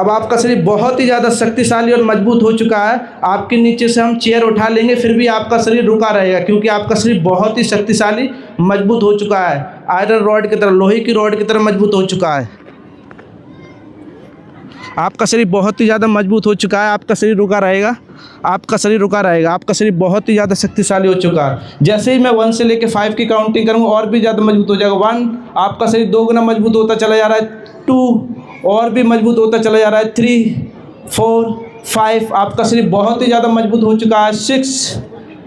अब आपका शरीर बहुत ही ज़्यादा शक्तिशाली और मजबूत हो चुका है। आपके नीचे से हम चेयर उठा लेंगे फिर भी आपका शरीर रुका रहेगा, क्योंकि आपका शरीर बहुत ही शक्तिशाली मजबूत हो चुका है। आयरन रॉड की तरह, लोहे की रॉड की तरह मजबूत हो चुका है। आपका शरीर बहुत ही ज़्यादा मजबूत हो चुका है। आपका शरीर रुका रहेगा, आपका शरीर रुका रहेगा। आपका शरीर बहुत ही ज़्यादा शक्तिशाली हो चुका है। जैसे ही मैं 1 से लेकर 5 की काउंटिंग करूँगा और भी ज़्यादा मजबूत हो जाएगा। 1, आपका शरीर 2 गुना मजबूत होता चला जा रहा है। 2, और भी मजबूत होता चला जा रहा है। 3, 4, 5, आपका शरीर बहुत ही ज़्यादा मजबूत हो चुका है। 6,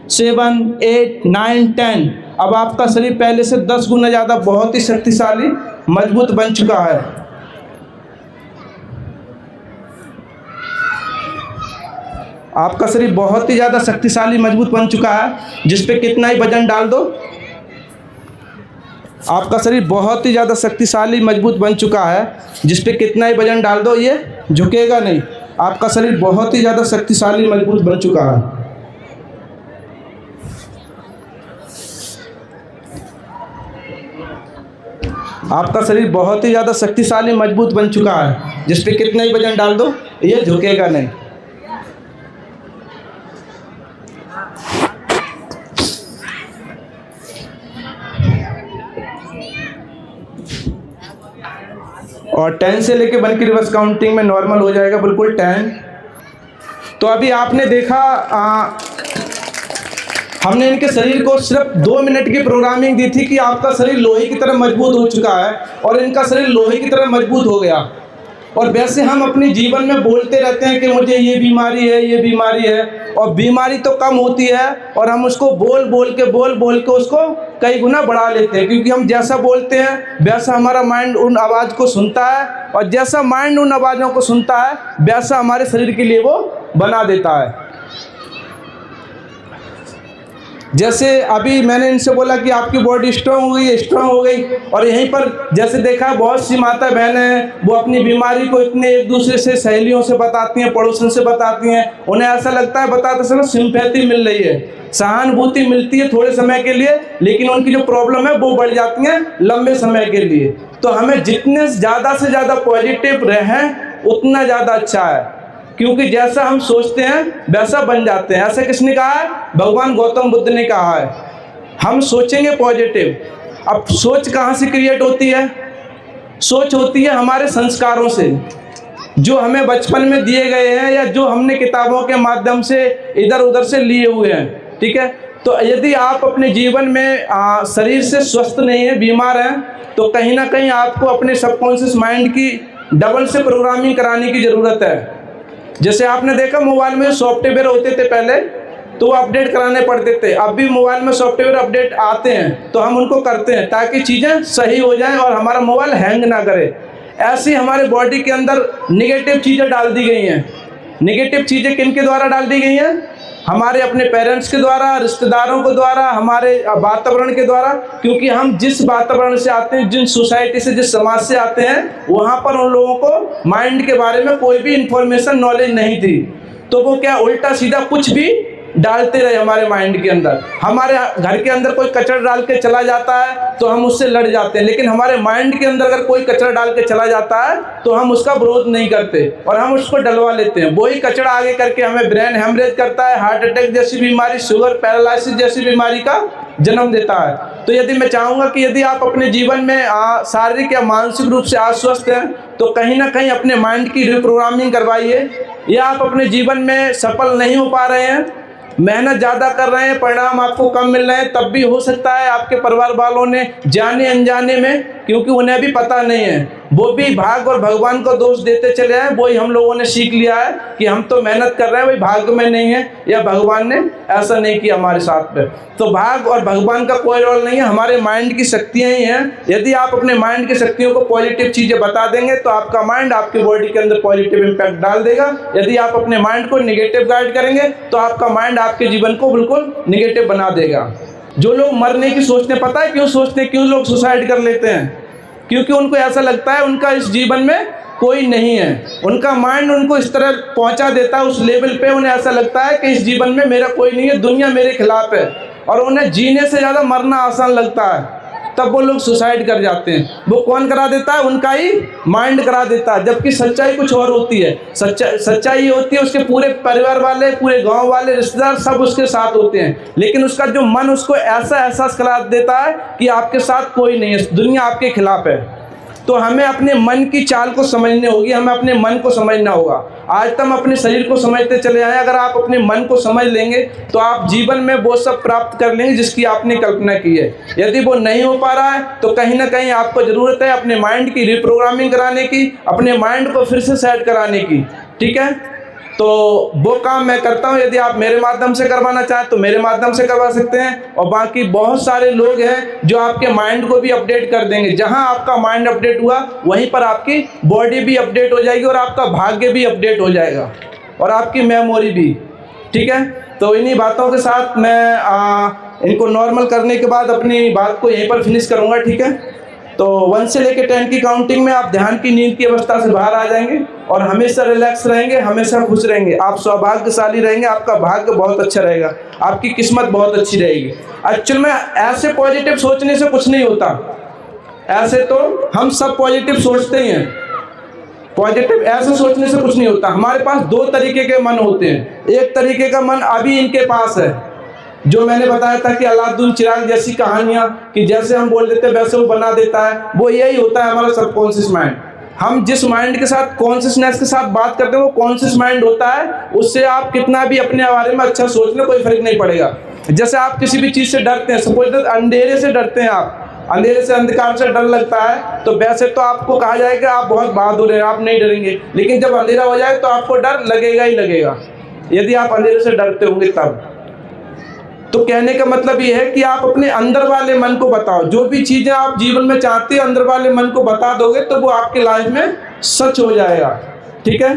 7, 8, 9, 10, अब आपका शरीर पहले से 10 गुना ज़्यादा बहुत ही शक्तिशाली मजबूत बन चुका है। आपका शरीर बहुत ही ज़्यादा शक्तिशाली मजबूत बन चुका है, जिस पे कितना ही वजन डाल दो। आपका शरीर बहुत ही ज़्यादा शक्तिशाली मजबूत बन चुका है, जिस पे कितना ही वजन डाल दो ये झुकेगा नहीं। आपका शरीर बहुत ही ज़्यादा शक्तिशाली मजबूत बन चुका है। आपका शरीर बहुत ही ज़्यादा शक्तिशाली मजबूत बन चुका है, जिस पे कितना ही वजन डाल दो ये झुकेगा नहीं। और 10 से लेके 1 की रिवर्स काउंटिंग में नॉर्मल हो जाएगा बिल्कुल 10। तो अभी आपने देखा हमने इनके शरीर को सिर्फ 2 मिनट की प्रोग्रामिंग दी थी कि आपका शरीर लोहे की तरह मजबूत हो चुका है और इनका शरीर लोहे की तरह मजबूत हो गया। और वैसे हम अपने जीवन में बोलते रहते हैं कि मुझे ये बीमारी है, ये बीमारी है, और बीमारी तो कम होती है और हम उसको बोल बोल के उसको कई गुना बढ़ा लेते हैं, क्योंकि हम जैसा बोलते हैं वैसा हमारा माइंड उन आवाज़ को सुनता है, और जैसा माइंड उन आवाज़ों को सुनता है वैसा हमारे शरीर के लिए वो बना देता है। जैसे अभी मैंने इनसे बोला कि आपकी बॉडी स्ट्रांग हो गई, और यहीं पर जैसे देखा बहुत सी माता बहनें हैं वो अपनी बीमारी को इतने एक दूसरे से, सहेलियों से बताती हैं, पड़ोसन से बताती हैं। उन्हें ऐसा लगता है बताते समय सिंपैथी मिल रही है, सहानुभूति मिलती है थोड़े समय के लिए, लेकिन उनकी जो प्रॉब्लम है वो बढ़ जाती है लंबे समय के लिए। तो हमें जितने ज़्यादा से ज़्यादा पॉजिटिव रहें उतना ज़्यादा अच्छा है, क्योंकि जैसा हम सोचते हैं वैसा बन जाते हैं। ऐसा किसने कहा है? भगवान गौतम बुद्ध ने कहा है। हम सोचेंगे पॉजिटिव। अब सोच कहाँ से क्रिएट होती है? सोच होती है हमारे संस्कारों से, जो हमें बचपन में दिए गए हैं या जो हमने किताबों के माध्यम से इधर उधर से लिए हुए हैं। ठीक है, तो यदि आप अपने जीवन में शरीर से स्वस्थ नहीं है, बीमार हैं, तो कहीं ना कहीं आपको अपने सबकॉन्शियस माइंड की डबल से प्रोग्रामिंग कराने की ज़रूरत है। जैसे आपने देखा मोबाइल में सॉफ्टवेयर होते थे पहले, तो वो अपडेट कराने पड़ते थे। अब भी मोबाइल में सॉफ्टवेयर अपडेट आते हैं तो हम उनको करते हैं ताकि चीज़ें सही हो जाएं और हमारा मोबाइल हैंग ना करे। ऐसी हमारे बॉडी के अंदर निगेटिव चीज़ें डाल दी गई हैं। निगेटिव चीज़ें किन के द्वारा डाल दी गई हैं? हमारे अपने पेरेंट्स के द्वारा, रिश्तेदारों के द्वारा, हमारे वातावरण के द्वारा। क्योंकि हम जिस वातावरण से आते हैं, जिस सोसाइटी से, जिस समाज से आते हैं, वहाँ पर उन लोगों को माइंड के बारे में कोई भी इंफॉर्मेशन, नॉलेज नहीं थी, तो वो क्या उल्टा सीधा कुछ भी डालते रहे हमारे माइंड के अंदर। हमारे घर के अंदर कोई कचरा डाल के चला जाता है तो हम उससे लड़ जाते हैं, लेकिन हमारे माइंड के अंदर अगर कोई कचरा डाल के चला जाता है तो हम उसका विरोध नहीं करते और हम उसको डलवा लेते हैं। वही कचरा आगे करके हमें ब्रेन हेमरेज करता है, हार्ट अटैक जैसी बीमारी, शुगर, पैरालिसिस जैसी बीमारी का जन्म देता है। तो यदि मैं चाहूँगा कि यदि आप अपने जीवन में शारीरिक या मानसिक रूप से अस्वस्थ हैं तो कहीं ना कहीं अपने माइंड की रिप्रोग्रामिंग करवाइए। या आप अपने जीवन में सफल नहीं हो पा रहे हैं, मेहनत ज़्यादा कर रहे हैं, परिणाम आपको कम मिल रहे हैं, तब भी हो सकता है आपके परिवार वालों ने जाने अनजाने में, क्योंकि उन्हें भी पता नहीं है, वो भी भाग और भगवान को दोष देते चले आए। वही हम लोगों ने सीख लिया है कि हम तो मेहनत कर रहे हैं, वही भाग्य में नहीं है या भगवान ने ऐसा नहीं किया हमारे साथ में। तो भाग और भगवान का कोई रोल नहीं है, हमारे माइंड की शक्तियाँ ही हैं। यदि आप अपने माइंड की शक्तियों को पॉजिटिव चीज़ें बता देंगे तो आपका माइंड आपकी बॉडी के अंदर पॉजिटिव इम्पैक्ट डाल देगा। यदि आप अपने माइंड को निगेटिव गाइड करेंगे तो आपका माइंड आपके जीवन को बिल्कुल निगेटिव बना देगा। जो लोग मरने की सोचते हैं, पता है क्यों सोचते हैं, क्यों लोग सुसाइड कर लेते हैं? क्योंकि उनको ऐसा लगता है उनका इस जीवन में कोई नहीं है। उनका माइंड उनको इस तरह पहुंचा देता है उस लेवल पे, उन्हें ऐसा लगता है कि इस जीवन में मेरा कोई नहीं है, दुनिया मेरे खिलाफ है, और उन्हें जीने से ज़्यादा मरना आसान लगता है। तब वो लोग सुसाइड कर जाते हैं। वो कौन करा देता है? उनका ही माइंड करा देता है। जबकि सच्चाई कुछ और होती है। सच्चाई ये होती है उसके पूरे परिवार वाले, पूरे गांव वाले, रिश्तेदार सब उसके साथ होते हैं, लेकिन उसका जो मन उसको ऐसा एहसास करा देता है कि आपके साथ कोई नहीं है, दुनिया आपके खिलाफ है। तो हमें अपने मन की चाल को समझनी होगी, हमें अपने मन को समझना होगा। आज तक हम अपने शरीर को समझते चले आए, अगर आप अपने मन को समझ लेंगे तो आप जीवन में वो सब प्राप्त कर लेंगे जिसकी आपने कल्पना की है। यदि वो नहीं हो पा रहा है तो कहीं ना कहीं आपको ज़रूरत है अपने माइंड की रिप्रोग्रामिंग कराने की, अपने माइंड को फिर से सेट कराने की। ठीक है, तो वो काम मैं करता हूँ। यदि आप मेरे माध्यम से करवाना चाहें तो मेरे माध्यम से करवा सकते हैं, और बाकी बहुत सारे लोग हैं जो आपके माइंड को भी अपडेट कर देंगे। जहाँ आपका माइंड अपडेट हुआ वहीं पर आपकी बॉडी भी अपडेट हो जाएगी, और आपका भाग्य भी अपडेट हो जाएगा, और आपकी मेमोरी भी। ठीक है, तो इन्हीं बातों के साथ मैं इनको नॉर्मल करने के बाद अपनी बात को यहीं पर फिनिश करूँगा। ठीक है, तो 1 से लेकर 10 की काउंटिंग में आप ध्यान की नींद की अवस्था से बाहर आ जाएंगे और हमेशा रिलैक्स रहेंगे, हमेशा खुश रहेंगे। आप सौभाग्यशाली रहेंगे, आपका भाग्य बहुत अच्छा रहेगा, आपकी किस्मत बहुत अच्छी रहेगी। एक्चुअल में ऐसे पॉजिटिव सोचने से कुछ नहीं होता। ऐसे तो हम सब पॉजिटिव सोचते ही हैं, पॉजिटिव ऐसे सोचने से कुछ नहीं होता। हमारे पास 2 तरीके के मन होते हैं। एक तरीके का मन अभी इनके पास है, जो मैंने बताया था कि अलादुल चिराग जैसी कहानियाँ, कि जैसे हम बोल देते हैं वैसे वो बना देता है, वो यही होता है हमारा सबकॉन्शियस माइंड। हम जिस माइंड के साथ, कॉन्शियसनेस के साथ बात करते हैं वो कॉन्शियस माइंड होता है। उससे आप कितना भी अपने बारे में अच्छा सोच लें, कोई फर्क नहीं पड़ेगा। जैसे आप किसी भी चीज़ से डरते हैं, सपोज अंधेरे से डरते हैं, आप अंधेरे से, अंधकार से डर लगता है, तो वैसे तो आपको कहा जाएगा आप बहुत बहादुर हैं, आप नहीं डरेंगे। लेकिन जब अंधेरा हो जाए तो आपको डर लगेगा ही लगेगा, यदि आप अंधेरे से डरते होंगे तब। तो कहने का मतलब ये है कि आप अपने अंदर वाले मन को बताओ। जो भी चीज़ें आप जीवन में चाहते हैं, अंदर वाले मन को बता दोगे तो वो आपके लाइफ में सच हो जाएगा। ठीक है,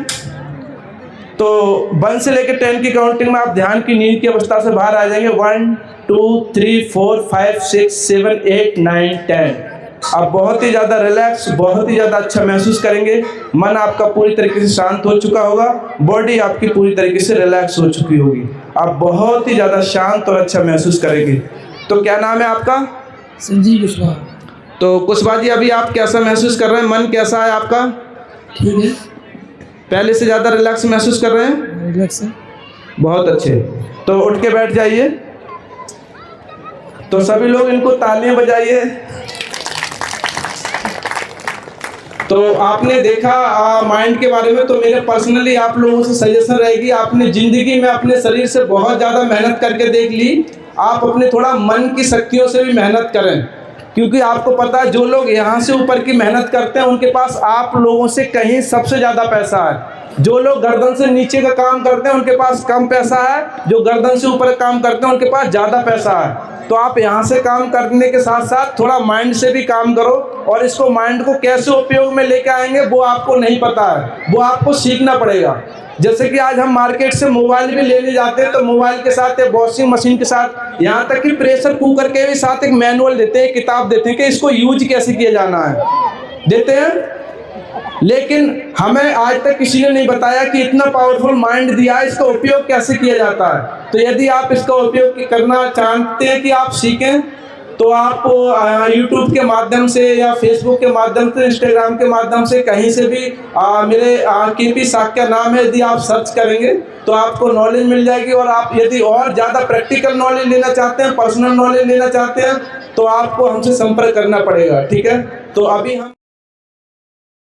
तो 1 से लेकर 10 की काउंटिंग में आप ध्यान की नींद की अवस्था से बाहर आ जाएंगे। 1 2 3 4 5 6 7 8 9 10। आप बहुत ही ज़्यादा रिलैक्स, बहुत ही ज़्यादा अच्छा महसूस करेंगे। मन आपका पूरी तरीके से शांत हो चुका होगा, बॉडी आपकी पूरी तरीके से रिलैक्स हो चुकी होगी। आप बहुत ही ज़्यादा शांत और अच्छा महसूस करेंगे। तो क्या नाम है आपका? संजीव कुशवाहा। तो कुशवाहा जी, अभी आप कैसा महसूस कर रहे हैं? मन कैसा है आपका? ठीक है, पहले से ज़्यादा रिलैक्स महसूस कर रहे हैं? रिलैक्स है। बहुत अच्छे। तो उठ के बैठ जाइए। तो सभी लोग इनको तालियां बजाइए। तो आपने देखा माइंड के बारे में, तो मेरे पर्सनली आप लोगों से सजेशन रहेगी, आपने ज़िंदगी में अपने शरीर से बहुत ज़्यादा मेहनत करके देख ली, आप अपने थोड़ा मन की शक्तियों से भी मेहनत करें। क्योंकि आपको पता है जो लोग यहाँ से ऊपर की मेहनत करते हैं उनके पास आप लोगों से कहीं सबसे ज़्यादा पैसा है। जो लोग गर्दन से नीचे का काम करते हैं उनके पास कम पैसा है, जो गर्दन से ऊपर काम करते हैं उनके पास ज़्यादा पैसा है। तो आप यहाँ से काम करने के साथ साथ थोड़ा माइंड से भी काम करो, और इसको माइंड को कैसे उपयोग में लेके आएंगे वो आपको नहीं पता है, वो आपको सीखना पड़ेगा। जैसे कि आज हम मार्केट से मोबाइल भी लेने जाते हैं तो मोबाइल के साथ एक वॉशिंग मशीन के साथ, यहाँ तक कि प्रेशर कुकर के भी साथ एक मैनुअल देते हैं, किताब देते हैं कि इसको यूज कैसे किया जाना है, देते हैं। लेकिन हमें आज तक किसी ने नहीं बताया कि इतना पावरफुल माइंड दिया है, इसका उपयोग कैसे किया जाता है। तो यदि आप इसका उपयोग करना चाहते हैं कि आप सीखें, तो आप YouTube के माध्यम से या Facebook के माध्यम से, Instagram के माध्यम से, कहीं से भी मेरे KP साक्या नाम है, यदि आप सर्च करेंगे तो आपको नॉलेज मिल जाएगी। और आप यदि और ज़्यादा प्रैक्टिकल नॉलेज लेना चाहते हैं, पर्सनल नॉलेज लेना चाहते हैं, तो आपको हमसे संपर्क करना पड़ेगा। ठीक है, तो अभी हम